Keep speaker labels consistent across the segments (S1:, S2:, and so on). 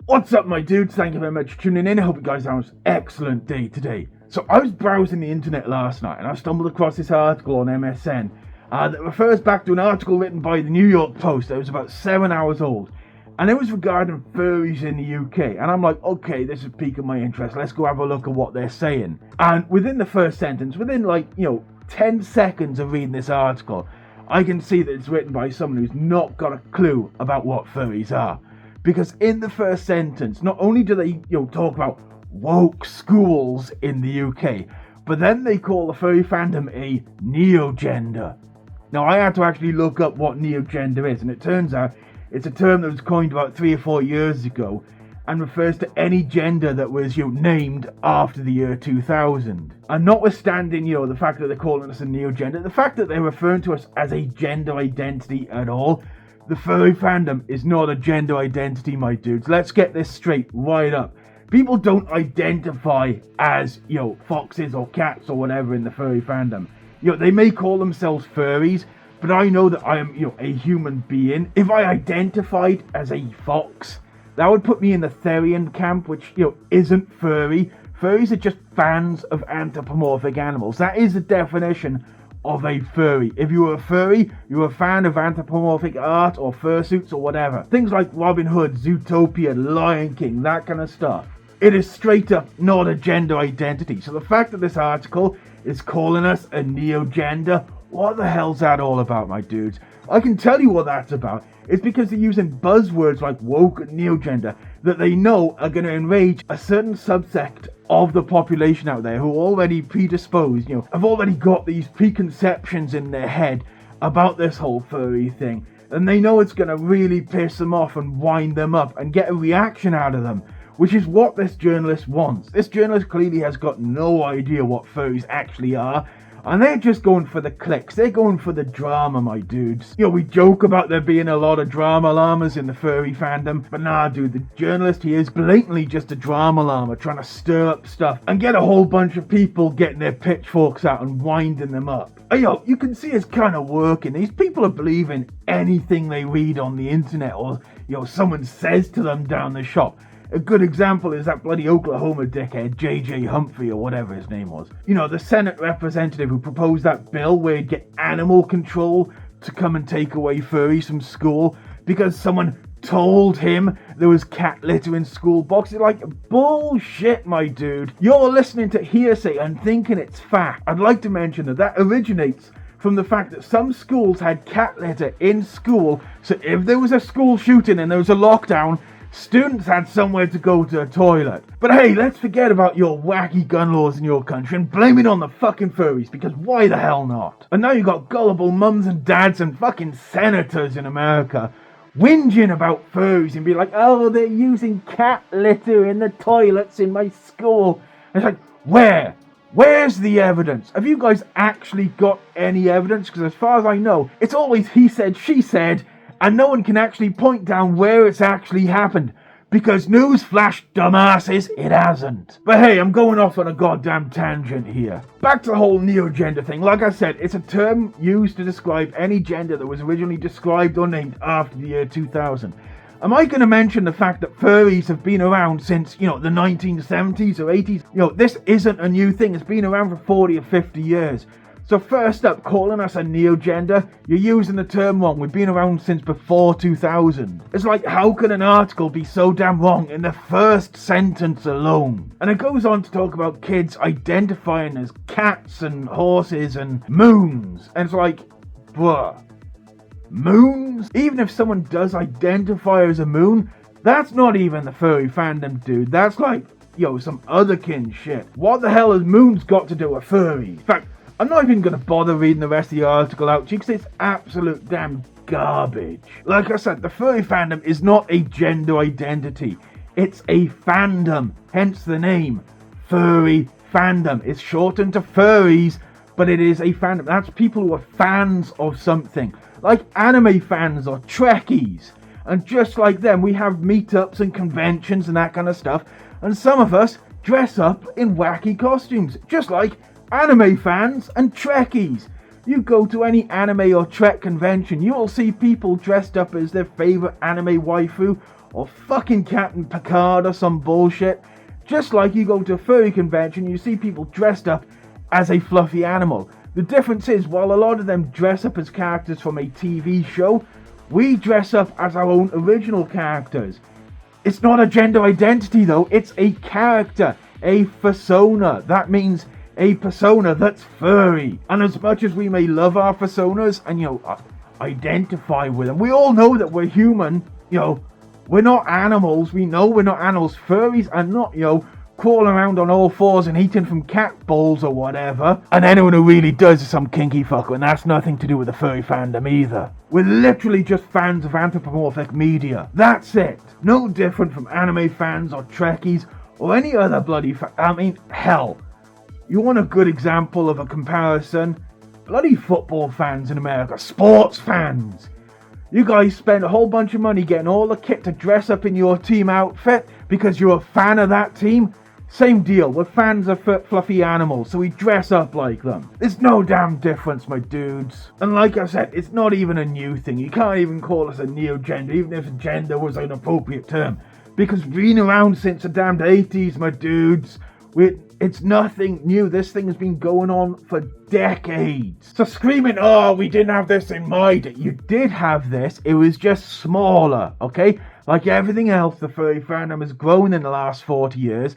S1: What's up, my dudes? Thank you very much for tuning in. I hope you guys have an excellent day today. So I was browsing the internet last night and I stumbled across this article on MSN that refers back to an article written by the New York Post that was about 7 hours old. And it was regarding furries in the UK. And I'm like, okay, this is piquing my interest. Let's go have a look at what they're saying. And within the first sentence, within 10 seconds of reading this article, I can see that it's written by someone who's not got a clue about what furries are. Because in the first sentence, not only do they talk about woke schools in the UK, but then they call the furry fandom a neo-gender. Now, I had to actually look up what neo-gender is, and it turns out it's a term that was coined about 3 or 4 years ago and refers to any gender that was named after the year 2000. And notwithstanding the fact that they're calling us a neo-gender, the fact that they're referring to us as a gender identity at all, the furry fandom is not a gender identity, my dudes. Let's get this straight right up. People don't identify as, foxes or cats or whatever in the furry fandom. They may call themselves furries, but I know that I am, a human being. If I identified as a fox, that would put me in the Therian camp, which, isn't furry. Furries are just fans of anthropomorphic animals. That is the definition of a furry. If you were a furry, you were a fan of anthropomorphic art or fursuits or whatever. Things like Robin Hood, Zootopia, Lion King, that kind of stuff. It is straight up not a gender identity. So the fact that this article is calling us a neo-gender, what the hell's that all about, my dudes? I can tell you what that's about. It's because they're using buzzwords like woke and neo-gender that they know are going to enrage a certain subsect of the population out there who are already predisposed, have already got these preconceptions in their head about this whole furry thing. And they know it's going to really piss them off and wind them up and get a reaction out of them, which is what this journalist wants. This journalist clearly has got no idea what furries actually are. And they're just going for the clicks. They're going for the drama, my dudes. We joke about there being a lot of drama llamas in the furry fandom. But nah, dude, the journalist, he is blatantly just a drama llama trying to stir up stuff and get a whole bunch of people getting their pitchforks out and winding them up. You can see it's kind of working. These people are believing anything they read on the internet or, someone says to them down the shop. A good example is that bloody Oklahoma dickhead, J.J. Humphrey or whatever his name was. The Senate representative who proposed that bill where you'd get animal control to come and take away furries from school because someone told him there was cat litter in school boxes. Like, bullshit, my dude. You're listening to hearsay and thinking it's fact. I'd like to mention that originates from the fact that some schools had cat litter in school, so if there was a school shooting and there was a lockdown, students had somewhere to go to the toilet. But hey, let's forget about your wacky gun laws in your country and blame it on the fucking furries, because why the hell not? And now you got gullible mums and dads and fucking senators in America whinging about furries and be like, oh, they're using cat litter in the toilets in my school. And it's like, where? Where's the evidence? Have you guys actually got any evidence? Because as far as I know, it's always he said, she said, and no one can actually point down where it's actually happened. Because newsflash, dumbasses, it hasn't. But hey, I'm going off on a goddamn tangent here. Back to the whole neo-gender thing. Like I said, it's a term used to describe any gender that was originally described or named after the year 2000. Am I going to mention the fact that furries have been around since, the 1970s or 80s? This isn't a new thing. It's been around for 40 or 50 years. So first up, calling us a neo-gender, you're using the term wrong. We've been around since before 2000. It's like, how can an article be so damn wrong in the first sentence alone? And it goes on to talk about kids identifying as cats and horses and moons. And it's like, bruh, moons? Even if someone does identify as a moon, that's not even the furry fandom, dude. That's like, some otherkin shit. What the hell has moons got to do with furries? In fact, I'm not even going to bother reading the rest of the article out because it's absolute damn garbage. Like I said, the furry fandom is not a gender identity. It's a fandom, hence the name, Furry Fandom. It's shortened to furries, but it is a fandom. That's people who are fans of something, like anime fans or Trekkies. And just like them, we have meetups and conventions and that kind of stuff. And some of us dress up in wacky costumes, just like anime fans and Trekkies. You go to any anime or Trek convention, you will see people dressed up as their favourite anime waifu or fucking Captain Picard or some bullshit. Just like you go to a furry convention, you see people dressed up as a fluffy animal. The difference is, while a lot of them dress up as characters from a TV show, we dress up as our own original characters. It's not a gender identity though, it's a character, a persona. That means a persona that's furry. And as much as we may love our personas and, identify with them, we all know that we're human, we're not animals. We know we're not animals. Furries are not, crawling around on all fours and eating from cat balls or whatever. And anyone who really does is some kinky fucker, and that's nothing to do with the furry fandom either. We're literally just fans of anthropomorphic media. That's it. No different from anime fans or Trekkies or any other bloody hell. You want a good example of a comparison? Bloody football fans in America. Sports fans. You guys spend a whole bunch of money getting all the kit to dress up in your team outfit because you're a fan of that team. Same deal, we're fans of fluffy animals, so we dress up like them. There's no damn difference, my dudes. And like I said, it's not even a new thing. You can't even call us a neo-gender, even if gender was an appropriate term. Because we've been around since the damned 80s, my dudes. It's nothing new. This thing has been going on for decades. So screaming, oh, we didn't have this in my day. You did have this. It was just smaller, okay? Like everything else, the furry fandom has grown in the last 40 years.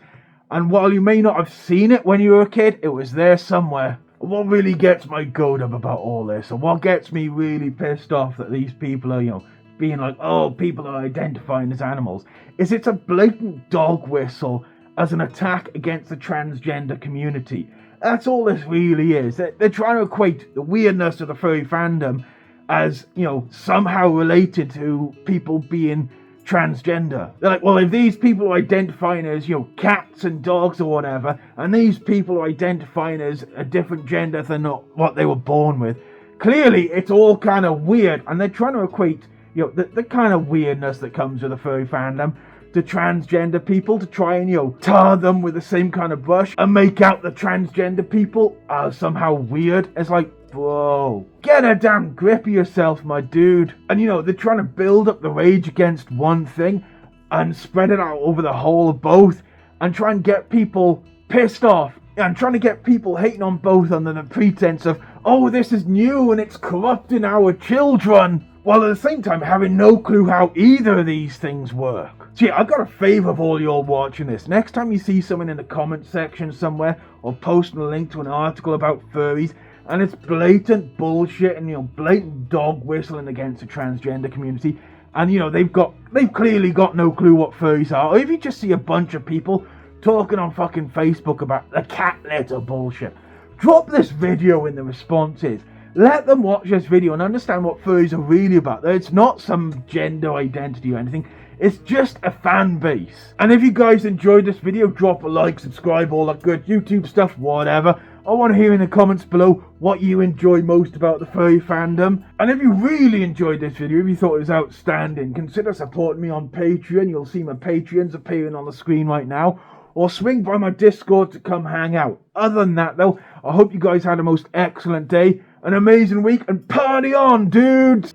S1: And while you may not have seen it when you were a kid, it was there somewhere. What really gets my goat up about all this, and what gets me really pissed off that these people are, being like, oh, people are identifying as animals, is it's a blatant dog whistle as an attack against the transgender community. That's all this really is. They're trying to equate the weirdness of the furry fandom as, somehow related to people being transgender. They're like, well, if these people are identifying as, cats and dogs or whatever, and these people are identifying as a different gender than what they were born with, clearly it's all kind of weird, and they're trying to equate, the kind of weirdness that comes with the furry fandom to transgender people, to try and, tar them with the same kind of brush and make out the transgender people are somehow weird. It's like, bro, get a damn grip of yourself, my dude. And they're trying to build up the rage against one thing and spread it out over the whole of both and try and get people pissed off and trying to get people hating on both under the pretense of, oh, this is new and it's corrupting our children, while at the same time having no clue how either of these things work. So yeah, I've got a favour of all y'all watching this. Next time you see someone in the comment section somewhere or posting a link to an article about furries and it's blatant bullshit and blatant dog whistling against the transgender community, and they've clearly got no clue what furries are, or if you just see a bunch of people talking on fucking Facebook about the cat litter bullshit, drop this video in the responses. Let them watch this video and understand what furries are really about. It's not some gender identity or anything. It's just a fan base. And if you guys enjoyed this video, drop a like, subscribe, all that good YouTube stuff, whatever. I want to hear in the comments below what you enjoy most about the furry fandom. And if you really enjoyed this video, if you thought it was outstanding, consider supporting me on Patreon. You'll see my Patreons appearing on the screen right now. Or swing by my Discord to come hang out. Other than that though, I hope you guys had a most excellent day, an amazing week, and party on, dudes!